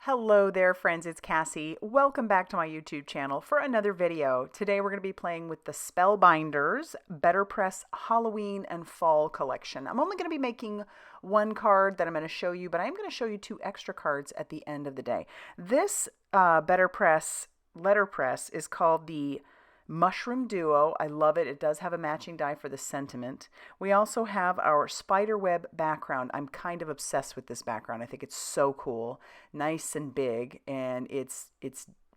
Hello there, friends. It's Cassie. Welcome back to my YouTube channel for another video. Today we're going to be playing with the Spellbinders BetterPress Halloween and Fall collection. I'm only going to be making one card that I'm going to show you, but I'm going to show you two extra cards at the end of the day. This BetterPress Letterpress is called the Mushroom Duo. I love it. It does have a matching die for the sentiment. We also have our spiderweb background. I'm kind of obsessed with this background. I think it's so cool, nice and big, and it's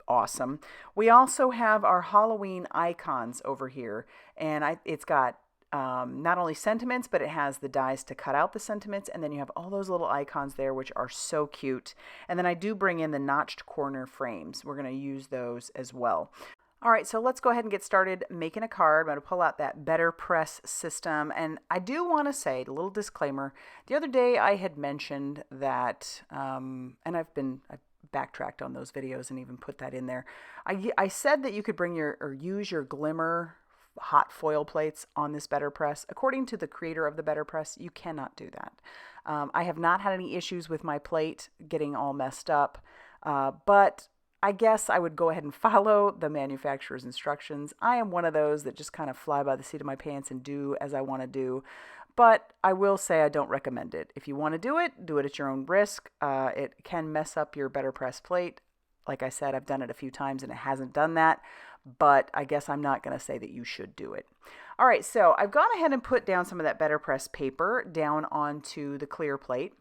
awesome. We also have our Halloween icons over here, and it's got not only sentiments, but it has the dies to cut out the sentiments, and then you have all those little icons there, which are so cute. And then I do bring in the notched corner frames. We're going to use those as well. All right, so let's go ahead and get started making a card. I'm going to pull out that BetterPress system. And I do want to say, a little disclaimer, the other day I had mentioned that, and I backtracked on those videos and even put that in there. I said that you could bring or use your glimmer hot foil plates on this BetterPress. According to the creator of the BetterPress, you cannot do that. I have not had any issues with my plate getting all messed up, but I guess I would go ahead and follow the manufacturer's instructions. I am one of those that just kind of fly by the seat of my pants and do as I want to do. But I will say I don't recommend it. If you want to do it at your own risk. It can mess up your BetterPress plate. Like I said, I've done it a few times and it hasn't done that. But I guess I'm not going to say that you should do it. All right, so I've gone ahead and put down some of that BetterPress paper down onto the clear plate.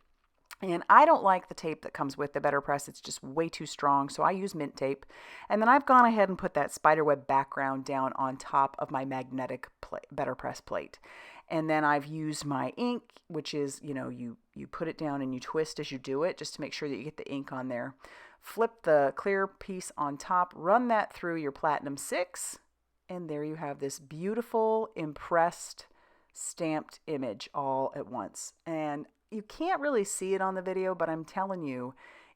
And I don't like the tape that comes with the BetterPress. It's just way too strong, so I use mint tape. And then I've gone ahead and put that spiderweb background down on top of my magnetic BetterPress plate. And then I've used my ink, which is, you put it down and you twist as you do it, just to make sure that you get the ink on there. Flip the clear piece on top, run that through your Platinum 6, and there you have this beautiful, impressed, stamped image all at once. And you can't really see it on the video, but I'm telling you,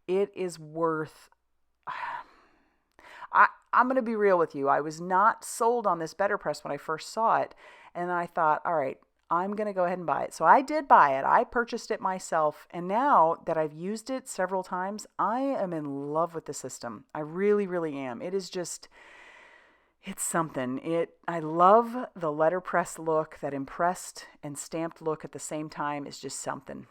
it is worth... I'm going to be real with you. I was not sold on this BetterPress when I first saw it, and I thought, all right, I'm going to go ahead and buy it. So I did buy it. I purchased it myself, and now that I've used it several times, I am in love with the system. I really, really am. It is just... It's something. I love the letterpress look. That impressed and stamped look at the same time is just something.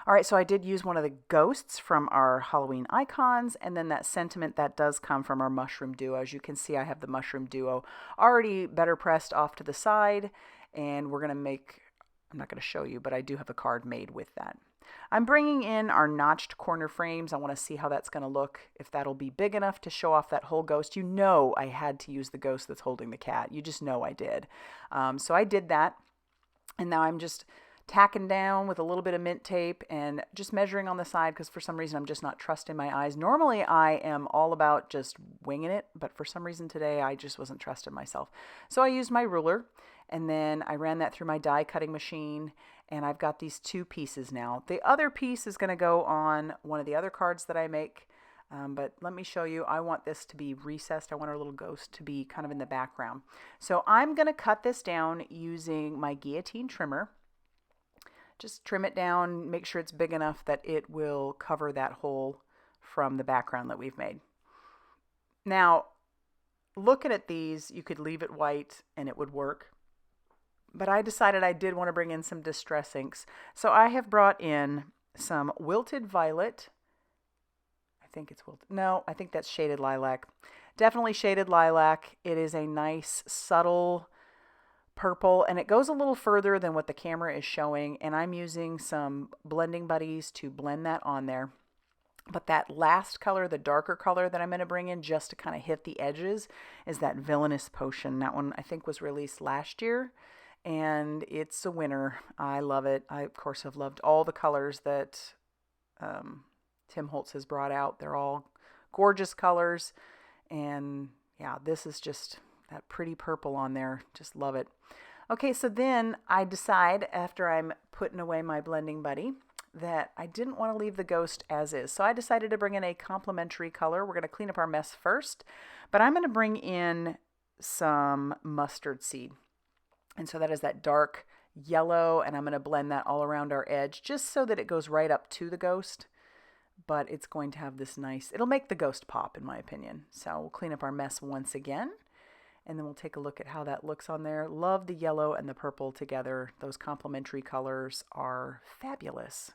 All right, so I did use one of the ghosts from our Halloween icons, and then that sentiment that does come from our Mushroom Duo. As you can see, I have the Mushroom Duo already better pressed off to the side, and we're going to make, I'm not going to show you, but I do have a card made with that. I'm bringing in our notched corner frames. I want to see how that's going to look, if that'll be big enough to show off that whole ghost. You know I had to use the ghost that's holding the cat. You just know I did. So I did that, and now I'm just tacking down with a little bit of mint tape and just measuring on the side, because for some reason I'm just not trusting my eyes. Normally I am all about just winging it, but for some reason today I just wasn't trusting myself. So I used my ruler, and then I ran that through my die cutting machine, and I've got these two pieces now. The other piece is going to go on one of the other cards that I make, but let me show you. I want this to be recessed. I want our little ghost to be kind of in the background. So I'm going to cut this down using my guillotine trimmer. Just trim it down, make sure it's big enough that it will cover that hole from the background that we've made. Now, looking at these, you could leave it white and it would work. But I decided I did want to bring in some distress inks. So I have brought in some Wilted Violet. I think it's Wilted. No, I think that's Shaded Lilac. Definitely Shaded Lilac. It is a nice, subtle purple, and it goes a little further than what the camera is showing, and I'm using some blending buddies to blend that on there. But that last color, the darker color that I'm going to bring in just to kind of hit the edges, is that Villainous Potion. That one I think was released last year, and it's a winner. I love it. I, of course, have loved all the colors that Tim Holtz has brought out. They're all gorgeous colors, and yeah, this is just that pretty purple on there. Just love it. Okay, so then I decide, after I'm putting away my blending buddy, that I didn't want to leave the ghost as is. So I decided to bring in a complementary color. We're going to clean up our mess first, but I'm going to bring in some mustard seed. And so that is that dark yellow, and I'm going to blend that all around our edge just so that it goes right up to the ghost. but it's going to have this nice, it'll make the ghost pop in my opinion. So we'll clean up our mess once again, and then we'll take a look at how that looks on there. Love the yellow and the purple together. Those complementary colors are fabulous.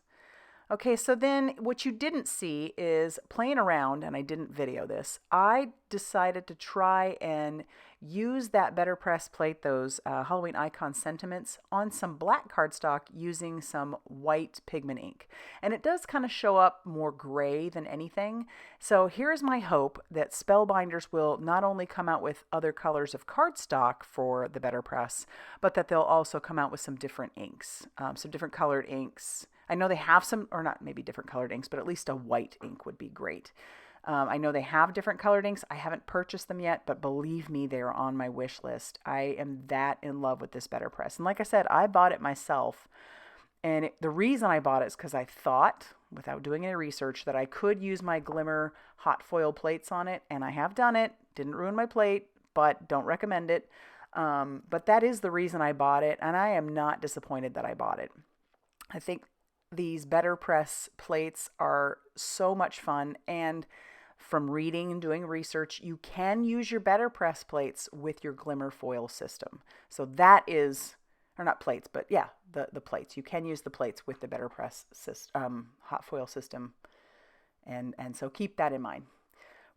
Okay, so then what you didn't see is playing around, and I didn't video this, I decided to try and use that BetterPress plate, those Halloween Icon sentiments, on some black cardstock using some white pigment ink. And it does kind of show up more gray than anything. So here's my hope that Spellbinders will not only come out with other colors of cardstock for the BetterPress, but that they'll also come out with some different inks, some different colored inks. I know they have some, or not maybe different colored inks, but at least a white ink would be great. I know they have different colored inks. I haven't purchased them yet, but believe me, they're on my wish list. I am that in love with this BetterPress. And like I said, I bought it myself. And the reason I bought it is because I thought, without doing any research, that I could use my Glimmer hot foil plates on it. And I have done it. Didn't ruin my plate, but don't recommend it. But that is the reason I bought it. And I am not disappointed that I bought it. I think these BetterPress plates are so much fun, and from reading and doing research, you can use your BetterPress plates with your Glimmer foil system. So that is, or not plates, but yeah, the plates. You can use the plates with the BetterPress hot foil system, and so keep that in mind.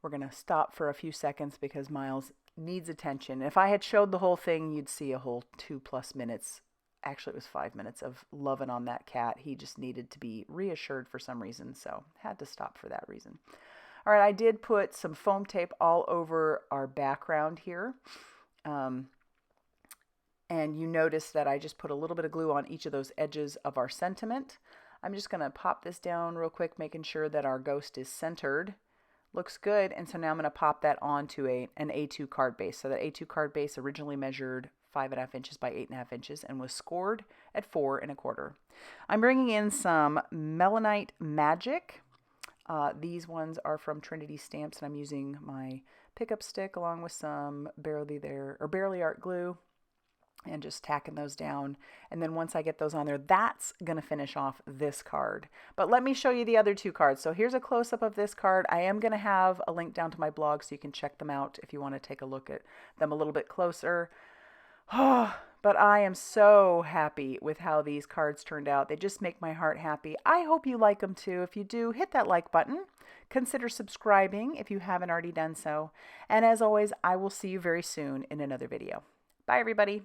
We're going to stop for a few seconds because Miles needs attention. If I had showed the whole thing, you'd see a whole 2+ minutes. Actually, it was 5 minutes of loving on that cat. He just needed to be reassured for some reason, so had to stop for that reason. All right, I did put some foam tape all over our background here. And you notice that I just put a little bit of glue on each of those edges of our sentiment. I'm just going to pop this down real quick, making sure that our ghost is centered. Looks good. And so now I'm going to pop that onto an A2 card base. So that A2 card base originally measured 5.5 inches by 8.5 inches and was scored at 4 1/4. I'm bringing in some Melanite Magic. These ones are from Trinity Stamps, and I'm using my pickup stick along with some Barely Art glue and just tacking those down. And then once I get those on there, that's going to finish off this card. But let me show you the other two cards. So here's a close-up of this card. I am going to have a link down to my blog so you can check them out if you want to take a look at them a little bit closer. But I am so happy with how these cards turned out. They just make my heart happy. I hope you like them too. If you do, hit that like button. Consider subscribing if you haven't already done so. And as always, I will see you very soon in another video. Bye, everybody.